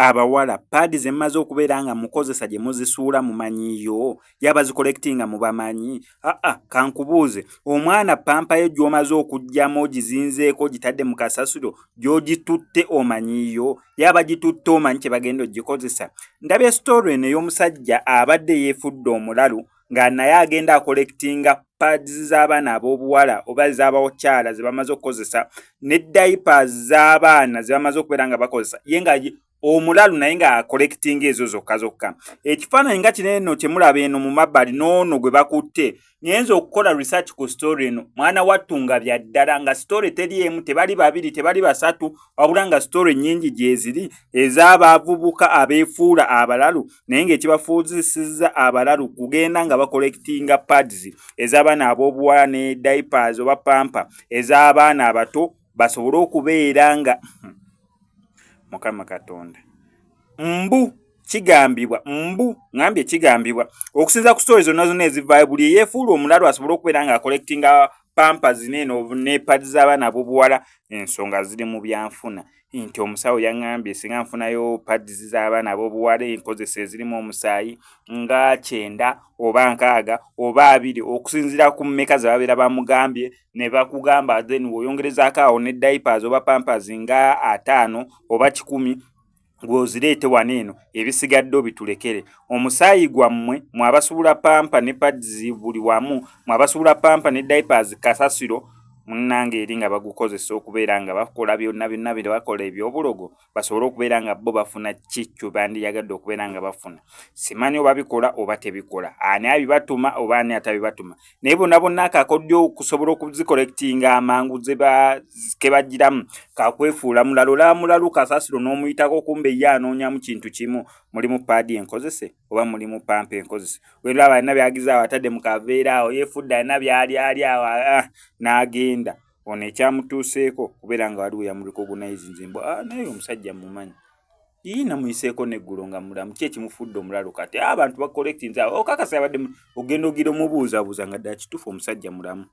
abawala paadi ze mmaze okubeera nga mukozesa gye muzisuula mumanyiyo yaba zikollectinga mubamanyi kankubuuze omwana pampa yo gy'omaze okugyamu ogizinzeeko gitadde mu kasasiro gy'ogitutte omanyiyo yaba gitutte omanyi kye bagenda ogikozesa. Ndabye story eno ey'omusajja abadde yeefudde omulalu nga naye agenda akollectinga pads z'abaana ab'obuwala oba z'abakyala ze bamaze okukozesa ne diapers z'abaana ze bamaze okubeera nga bakozesa ye nga omulalu naye nga akollectinga ezo zokka. Ekifaananyi nga kino eno kye mulaba eno mu mabbali n'ono gwe bakutte nyenza okukola research ku story eno mwana wattu nga bya ddala nga story teri emu tebali babiri tebali basatu wabula nga story nnyingi gye ziri ez'abavubuka abeefuula abalalu naye ng'ekibafuuzisizza abalalu kugenda nga bakollectinga pads ez'abaana ab'obuwala ne diapers oba pampa ez'abaana abato basobole okubeera nga Mukama Katonda ngambye kigambibwa okusinza ku stories zonna ezivaayo buli eyeefuula omulalu asobole okubeera nga akollectinga pampers n'eno ne pads z'abaana ab'obuwala ensonga ziri mu byanfuna nti omusawo yaŋŋambye singa nfunayo pads z'abaana ab'obuwala enkozesa ezirimu omusaayi nga 9 oba 6 oba 2 okusinziira ku mmeka ze babeera bamugambye ne bakugamba then oyongerezaako awo ne diapers oba pampers nga 5 oba 10 gwozireete wano eno ebisigadde obitulekere. Omusaayi gwammwe mwabasuula pampa ne pads buli wamu mwabasuula pampa ne diapers kasasiro munnange eri nga bagukozesa okubeera nga bakola byonna bye bakola ebyobulogo basobole okubeera nga bo bafuna kikyo bandiyagadde okubeera nga bafuna. Simanyi oba bikola oba tebikola ani abibatuma oba ani atabibatuma naye bonna akakodyo okusobola okuzikollectinga amangu ke bagiramu kakwefuula mulalo olaba mulalu kasasiro n'omuyitako kumbe ye anoonyamu kintu kimu mulimu paadi enkozese oba mulimu pampa enkozese welaba alina byagizaawo atadde mu kaveera awo yeefudde alina byali ali awo n'agenda ono ekyamutuuseeko kubeera nga waliwo yamurecognize mbu naye omusajja mumanyi namuyiseeko neggulo nga mulamu ki ekimufudde omulalu kati abantu bakollectinze awo okakasa yabadde ogenda ogira omubuuzabuuza nga ddala kituufu omusajja mulamu.